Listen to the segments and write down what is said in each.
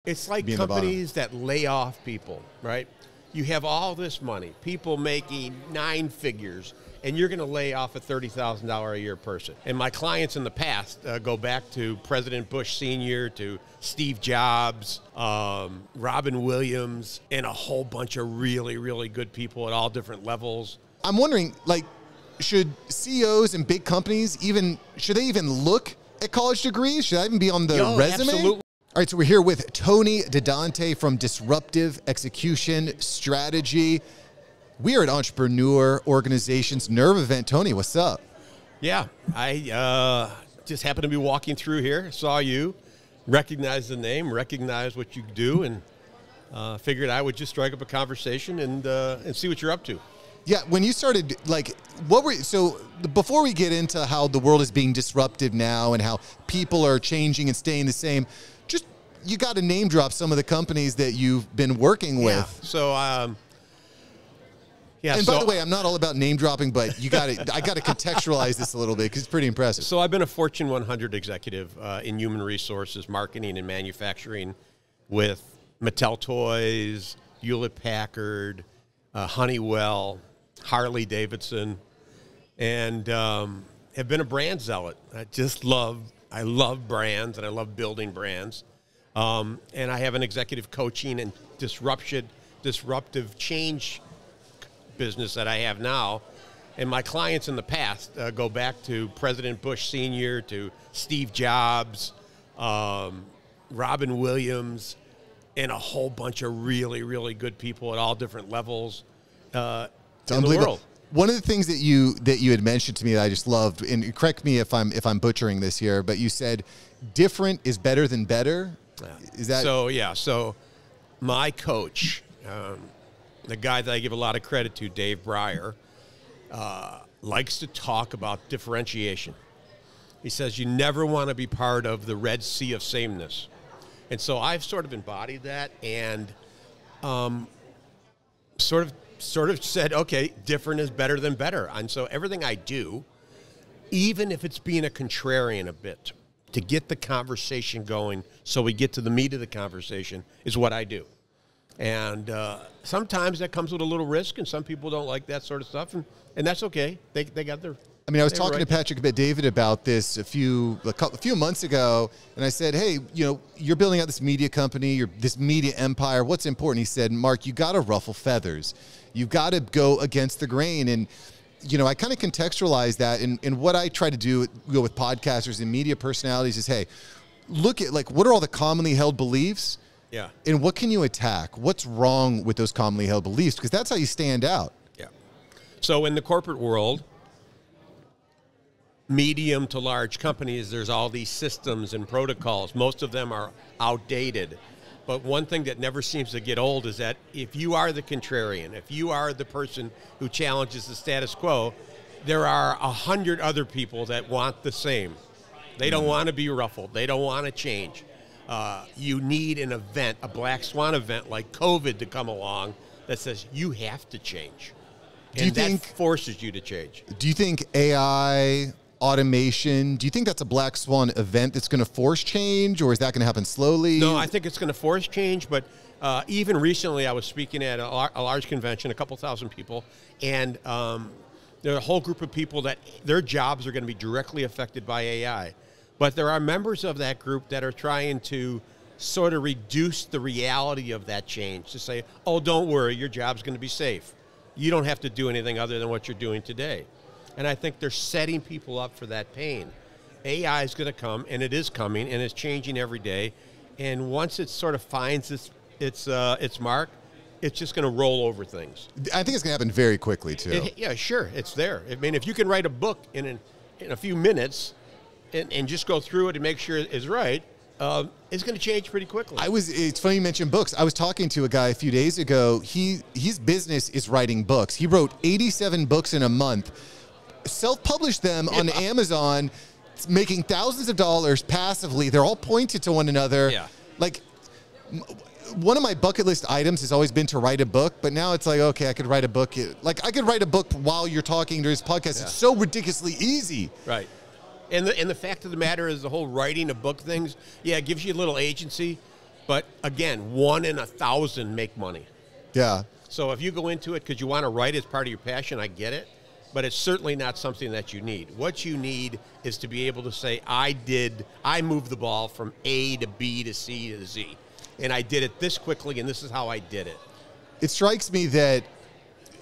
It's like companies that lay off people, right? You have all this money, people making 9 figures, and you're going to lay off a $30,000 a year person. And my clients in the past go back to President Bush Sr., to Steve Jobs, Robin Williams, and a whole bunch of really, really good people at all different levels. I'm wondering, like, should CEOs and big companies should they even look at college degrees? Should that even be on the resume? Absolutely. All right, so we're here with Tony Dadante from Disruptive Execution Strategy. We are at Entrepreneur Organization's Nerve event. Tony, what's up? Yeah, I just happened to be walking through here, saw you, recognized the name, recognized what you do, and figured I would just strike up a conversation and see what you're up to. Yeah, when you started, like, before we get into how the world is being disruptive now and how people are changing and staying the same, just, you got to name drop some of the companies that you've been working with. Yeah, and by the way, I'm not all about name dropping, but I got to contextualize this a little bit because it's pretty impressive. So I've been a Fortune 100 executive in human resources, marketing, and manufacturing with Mattel Toys, Hewlett-Packard, Honeywell, Harley Davidson, and have been a brand zealot. I love brands, and I love building brands. And I have an executive coaching and disruptive change business that I have now. And my clients in the past go back to President Bush Sr., to Steve Jobs, Robin Williams, and a whole bunch of really, really good people at all different levels in the world. One of the things that you had mentioned to me that I just loved, and correct me if I'm butchering this here, but you said different is better than better. Is that so? Yeah. So my coach, the guy that I give a lot of credit to, Dave Breyer, likes to talk about differentiation. He says you never want to be part of the Red Sea of sameness. And so I've sort of embodied that and sort of said, okay, different is better than better. And so everything I do, even if it's being a contrarian a bit, to get the conversation going so we get to the meat of the conversation is what I do. And sometimes that comes with a little risk, and some people don't like that sort of stuff, and that's okay. They got their... I mean, I was talking to Patrick David about this a few months ago, and I said, hey, you're building out this media company, this media empire. What's important? He said, Mark, you got to ruffle feathers. You've got to go against the grain. And, I kind of contextualize that. And what I try to do with podcasters and media personalities is, hey, look at, like, what are all the commonly held beliefs? Yeah. And what can you attack? What's wrong with those commonly held beliefs? Because that's how you stand out. Yeah. So in the corporate world, medium to large companies, there's all these systems and protocols. Most of them are outdated. But one thing that never seems to get old is that if you are the contrarian, if you are the person who challenges the status quo, there are 100 other people that want the same. They don't want to be ruffled. They don't want to change. You need an event, a black swan event like COVID, to come along that says you have to change. And that forces you to change. Do you think AI, automation, do you think that's a black swan event that's going to force change, or is that going to happen slowly? No, I think it's going to force change, but even recently I was speaking at a large convention, a couple thousand people, and there are a whole group of people that their jobs are going to be directly affected by AI. But there are members of that group that are trying to sort of reduce the reality of that change, to say, oh, don't worry, your job's going to be safe. You don't have to do anything other than what you're doing today. And I think they're setting people up for that pain. AI is going to come, and it is coming, and it's changing every day. And once it sort of finds its mark, it's just going to roll over things. I think it's going to happen very quickly, too. Yeah, sure, it's there. I mean, if you can write a book in a few minutes and just go through it and make sure it's right, it's going to change pretty quickly. It's funny you mentioned books. I was talking to a guy a few days ago. His business is writing books. He wrote 87 books in a month. Self-published them on Amazon, making thousands of dollars passively. They're all pointed to one another. Yeah. Like, one of my bucket list items has always been to write a book, but now it's like, okay, I could write a book. Like, I could write a book while you're talking during this podcast. Yeah. It's so ridiculously easy. Right. And the fact of the matter is the whole writing a book things, yeah, it gives you a little agency, But again, 1 in 1,000 make money. Yeah. So if you go into it because you want to write as part of your passion, I get it. But it's certainly not something that you need. What you need is to be able to say, I moved the ball from A to B to C to Z. And I did it this quickly, and this is how I did it. It strikes me that,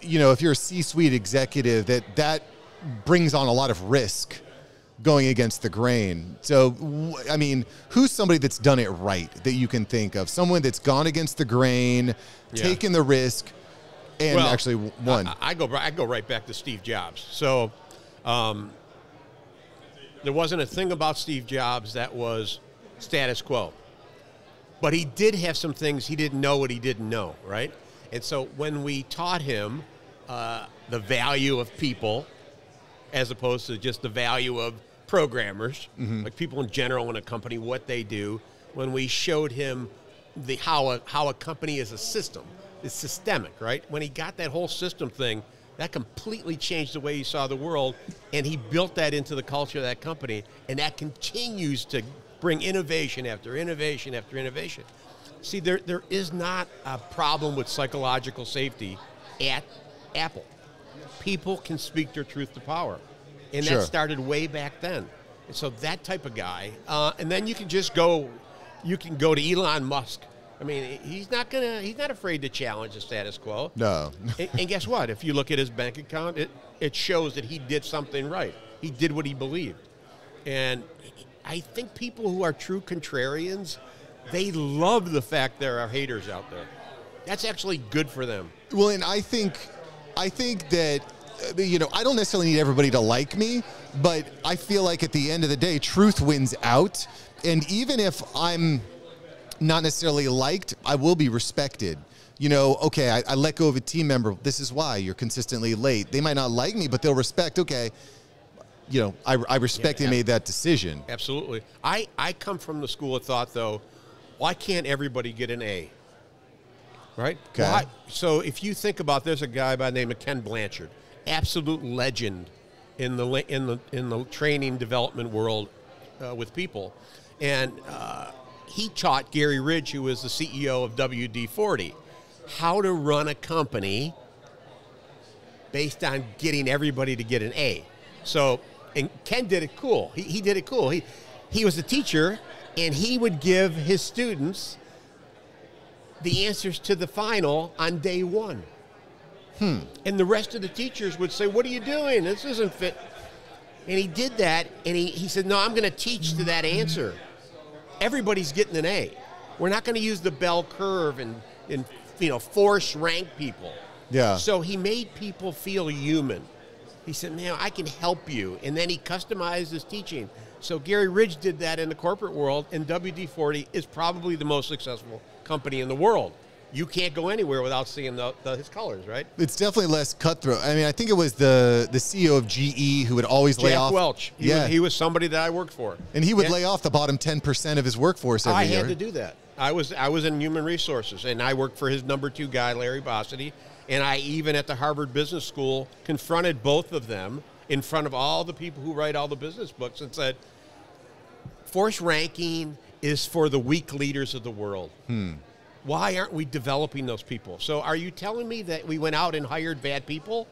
if you're a C-suite executive, that brings on a lot of risk going against the grain. So, who's somebody that's done it right that you can think of? Someone that's gone against the grain, taken the risk, and actually won. I go right back to Steve Jobs. So there wasn't a thing about Steve Jobs that was status quo. But he did have some things he didn't know what he didn't know, right? And so when we taught him the value of people as opposed to just the value of programmers, like people in general in a company, what they do, when we showed him how a company is a system, it's systemic, right? When he got that whole system thing, that completely changed the way he saw the world, and he built that into the culture of that company, and that continues to bring innovation after innovation after innovation. See, there is not a problem with psychological safety at Apple. People can speak their truth to power, and that started way back then. And so that type of guy, and then you can go to Elon Musk. I mean, he's not afraid to challenge the status quo. No. and guess what? If you look at his bank account, it shows that he did something right. He did what he believed. And I think people who are true contrarians, they love the fact there are haters out there. That's actually good for them. Well, and I think that, I don't necessarily need everybody to like me, but I feel like at the end of the day, truth wins out. And even if I'm not necessarily liked, I will be respected. Okay, I let go of a team member. This is why you're consistently late. They might not like me, but they'll respect, okay, I respect they made that decision. Absolutely. I come from the school of thought, though, why can't everybody get an A? Right? Okay. So if you think about, there's a guy by the name of Ken Blanchard, absolute legend in the training development world with people. And he taught Gary Ridge, who was the CEO of WD-40, how to run a company based on getting everybody to get an A. So, and Ken did it cool. He did it cool. He was a teacher, and he would give his students the answers to the final on day one. And the rest of the teachers would say, what are you doing? This isn't fit. And he did that, and he said, no, I'm going to teach to that answer. Everybody's getting an A. We're not going to use the bell curve and force rank people. Yeah. So he made people feel human. He said, man, I can help you. And then he customized his teaching. So Gary Ridge did that in the corporate world, and WD-40 is probably the most successful company in the world. You can't go anywhere without seeing his colors, right? It's definitely less cutthroat. I mean, I think it was the CEO of GE who would always lay off. Jack Welch. He was somebody that I worked for. And he would lay off the bottom 10% of his workforce every year. I had to do that. I was in human resources, and I worked for his number 2 guy, Larry Bossidy, and I even at the Harvard Business School confronted both of them in front of all the people who write all the business books and said, force ranking is for the weak leaders of the world. Why aren't we developing those people? So are you telling me that we went out and hired bad people?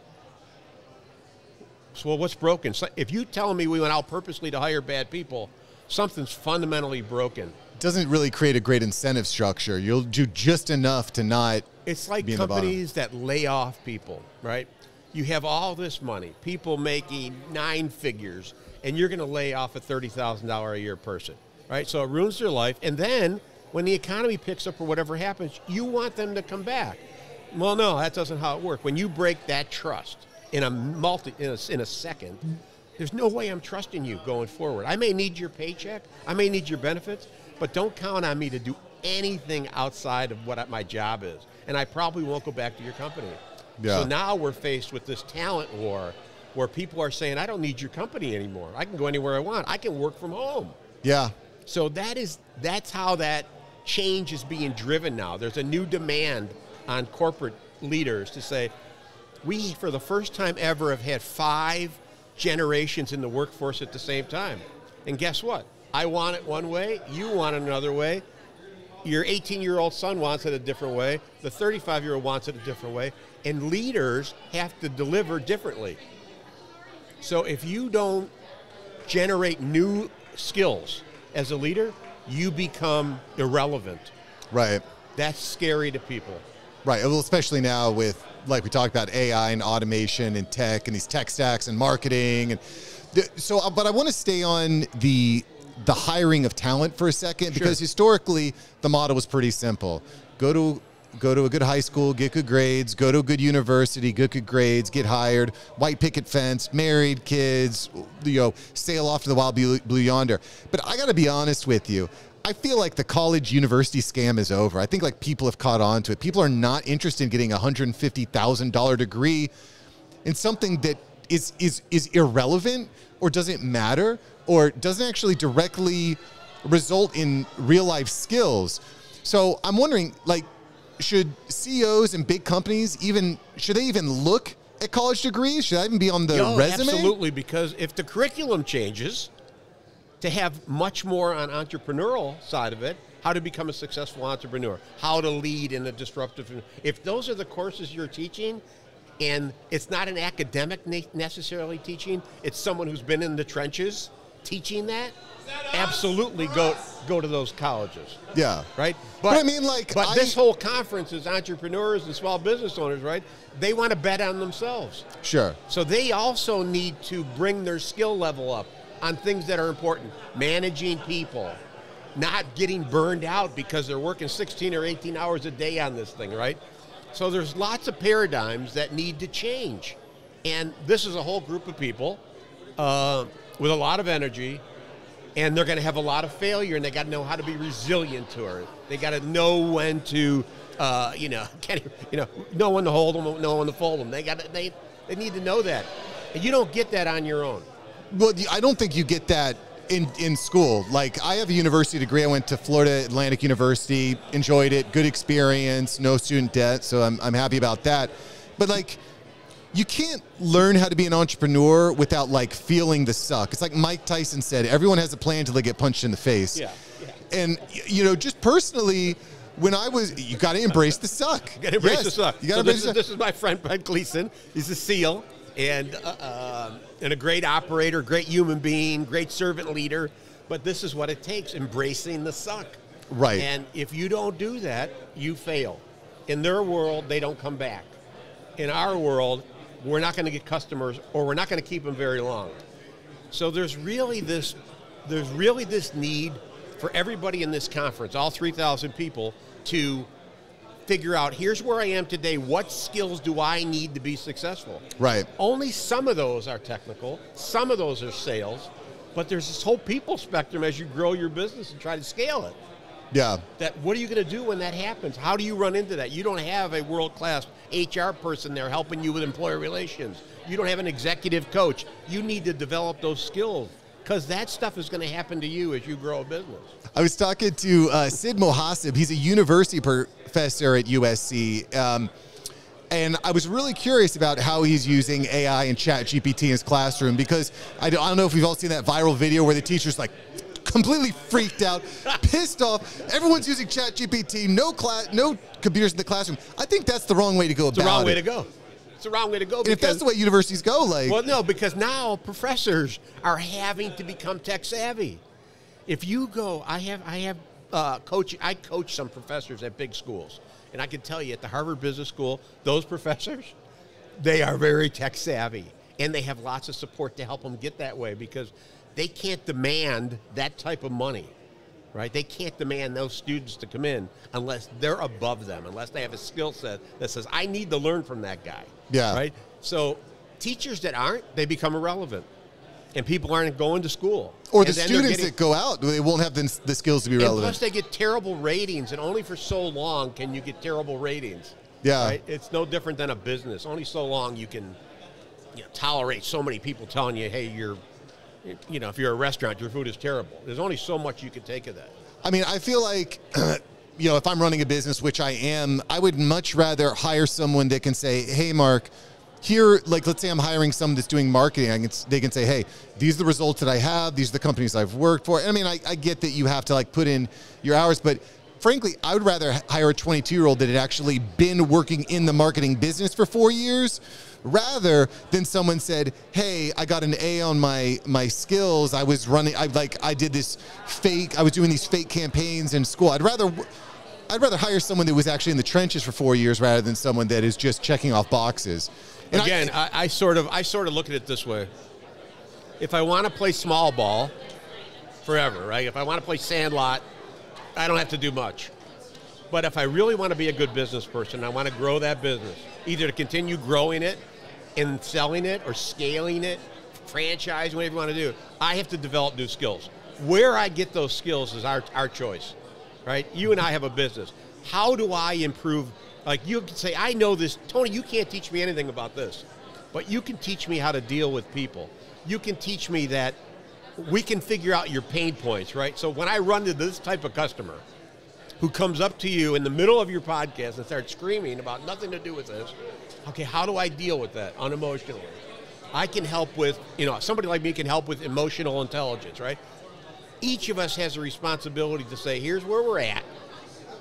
So what's broken? So if you telling me we went out purposely to hire bad people, something's fundamentally broken. It doesn't really create a great incentive structure. You'll do just enough to not It's like companies that lay off people, right? You have all this money, people making 9 figures, and you're going to lay off a $30,000 a year person, right? So it ruins their life. And then when the economy picks up or whatever happens, you want them to come back. Well, no, that doesn't how it works. When you break that trust in a second, there's no way I'm trusting you going forward. I may need your paycheck, I may need your benefits, but don't count on me to do anything outside of what my job is. And I probably won't go back to your company. Yeah. So now we're faced with this talent war where people are saying, I don't need your company anymore. I can go anywhere I want. I can work from home. Yeah. So that's how that change is being driven now. There's a new demand on corporate leaders to say, we, for the first time ever, have had 5 generations in the workforce at the same time. And guess what? I want it one way, you want it another way. your 18-year-old son wants it a different way. The 35-year-old wants it a different way. And leaders have to deliver differently. So if you don't generate new skills as a leader, you become irrelevant. Right. That's scary to people. Right. Well, especially now with, like we talked about, AI and automation and tech and these tech stacks and marketing. And so, but I want to stay on the hiring of talent for a second, because historically the model was pretty simple. Go to a good high school, get good grades, go to a good university, get good grades, get hired, white picket fence, married, kids, sail off to the wild blue yonder. But I got to be honest with you. I feel like the college university scam is over. I think like people have caught on to it. People are not interested in getting a $150,000 degree in something that is irrelevant or doesn't matter or doesn't actually directly result in real life skills. So I'm wondering, like, should CEOs and big companies should they even look at college degrees? Should that even be on the resume? Absolutely, because if the curriculum changes to have much more on entrepreneurial side of it, how to become a successful entrepreneur, how to lead in a disruptive, if those are the courses you're teaching, and it's not an academic necessarily teaching, it's someone who's been in the trenches teaching that, absolutely go to those colleges. Yeah. Right? But I mean, like, this whole conference is entrepreneurs and small business owners, right? They want to bet on themselves. Sure. So they also need to bring their skill level up on things that are important. Managing people, not getting burned out because they're working 16 or 18 hours a day on this thing, right? So there's lots of paradigms that need to change. And this is a whole group of people with a lot of energy, and they're going to have a lot of failure, and they got to know how to be resilient to it. They got to know when to, know when to hold them, know when to fold them. They need to know that, and you don't get that on your own. Well, I don't think you get that in school. Like, I have a university degree. I went to Florida Atlantic University, enjoyed it, good experience, no student debt, so I'm happy about that. But like, you can't learn how to be an entrepreneur without like feeling the suck. It's like Mike Tyson said, everyone has a plan until they get punched in the face. Yeah. And just personally, you got to embrace the suck. You got to embrace the suck. You got to embrace the suck. This is my friend Brent Gleason. He's a SEAL and a great operator, great human being, great servant leader. But this is what it takes: embracing the suck. Right. And if you don't do that, you fail. In their world, they don't come back. In our world, we're not going to get customers, or we're not going to keep them very long. So there's really this need for everybody in this conference, all 3,000 people, to figure out, here's where I am today, what skills do I need to be successful? Right. Only some of those are technical, some of those are sales, but there's this whole people spectrum as you grow your business and try to scale it. Yeah. What are you going to do when that happens? How do you run into that? You don't have a world-class HR person there helping you with employee relations. You don't have an executive coach. You need to develop those skills, because that stuff is going to happen to you as you grow a business. I was talking to Sid Mohasib. He's a university professor at USC. And I was really curious about how he's using AI and ChatGPT in his classroom, because I don't know if we've all seen that viral video where the teacher's like completely freaked out, pissed off. Everyone's using ChatGPT, no computers in the classroom. I think that's the wrong way to go about it. It's the wrong way to go. It's the wrong way to go. And if that's the way universities go, like... Well, no, because now professors are having to become tech savvy. If you go, I coach some professors at big schools, and I can tell you at the Harvard Business School, those professors, they are very tech savvy, and they have lots of support to help them get that way, because they can't demand that type of money, right? They can't demand those students to come in unless they're above them, unless they have a skill set that says, I need to learn from that guy. Yeah. Right? So teachers that aren't, they become irrelevant. And people aren't going to school. Or the students that go out, they won't have the skills to be relevant. And plus they get terrible ratings, and only for so long can you get terrible ratings. Yeah. Right? It's no different than a business. Only so long you can tolerate so many people telling you, hey, if you're a restaurant, your food is terrible. There's only so much you can take of that. I mean, I feel like, if I'm running a business, which I am, I would much rather hire someone that can say, hey, Mark, here, like, let's say I'm hiring someone that's doing marketing. They can say, hey, these are the results that I have. These are the companies I've worked for. I mean, I get that you have to, like, put in your hours, but frankly, I would rather hire a 22-year-old that had actually been working in the marketing business for 4 years, rather than someone said, hey, I got an A on my skills. I was running, I did this fake, I was doing these fake campaigns in school. I'd rather hire someone that was actually in the trenches for 4 years rather than someone that is just checking off boxes. And again, I sort of look at it this way. If I want to play small ball forever, right? If I want to play sandlot, I don't have to do much. But if I really want to be a good business person, I want to grow that business, either to continue growing it and selling it or scaling it, franchise, whatever you want to do, I have to develop new skills. Where I get those skills is our choice, right? You and I have a business. How do I improve? Like you can say, I know this. Tony, you can't teach me anything about this, but you can teach me how to deal with people. You can teach me that we can figure out your pain points, right? So when I run to this type of customer who comes up to you in the middle of your podcast and starts screaming about nothing to do with this, okay, how do I deal with that unemotionally? I can help with, somebody like me can help with emotional intelligence, right? Each of us has a responsibility to say, here's where we're at,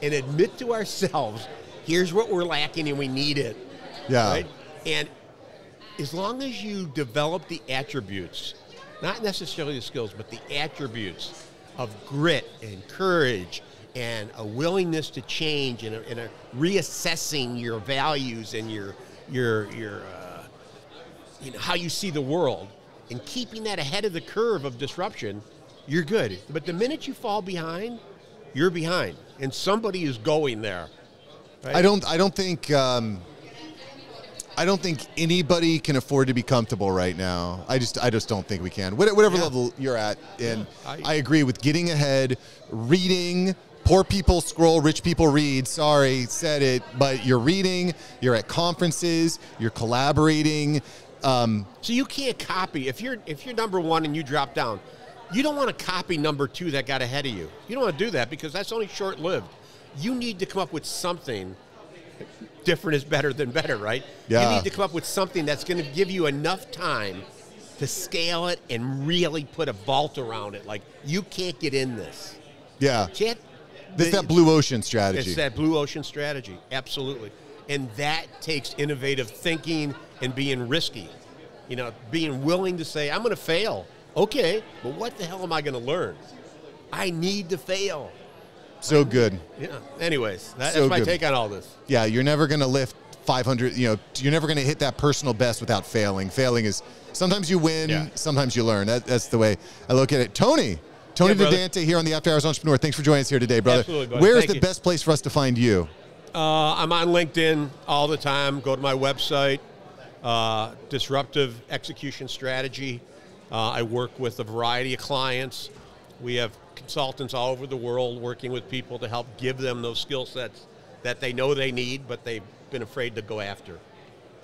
and admit to ourselves, here's what we're lacking and we need it. Yeah. Right? And as long as you develop the attributes, not necessarily the skills, but the attributes of grit and courage and a willingness to change and a reassessing your values and your how you see the world and keeping that ahead of the curve of disruption, you're good. But the minute you fall behind, you're behind, and somebody is going there. Right? I don't think anybody can afford to be comfortable right now. I just don't think we can. Whatever level you're at, and I agree with getting ahead, reading. Poor people scroll, rich people read. Sorry, said it, but you're reading. You're at conferences. You're collaborating. So you can't copy if you're number one and you drop down. You don't want to copy number two that got ahead of you. You don't want to do that because that's only short-lived. You need to come up with something. Different is better than better, right? Yeah. You need to come up with something that's going to give you enough time to scale it and really put a vault around it. Like, you can't get in this. Yeah. It's that blue ocean strategy. It's that blue ocean strategy, absolutely. And that takes innovative thinking and being risky. Being willing to say, I'm going to fail. Okay, but what the hell am I going to learn? I need to fail. So good. Yeah. Anyways, that's my take on all this. Yeah, you're never going to lift 500. You're never going to hit that personal best without failing. Failing is sometimes you win, sometimes you learn. That's the way I look at it. Tony Dadante here on the After Hours Entrepreneur. Thanks for joining us here today, brother. Absolutely, buddy. Where is the best place for us to find you? I'm on LinkedIn all the time. Go to my website, Disruptive Execution Strategy. I work with a variety of clients. We have consultants all over the world working with people to help give them those skill sets that they know they need, but they've been afraid to go after.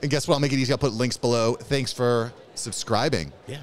And guess what? I'll make it easy. I'll put links below. Thanks for subscribing. Yeah.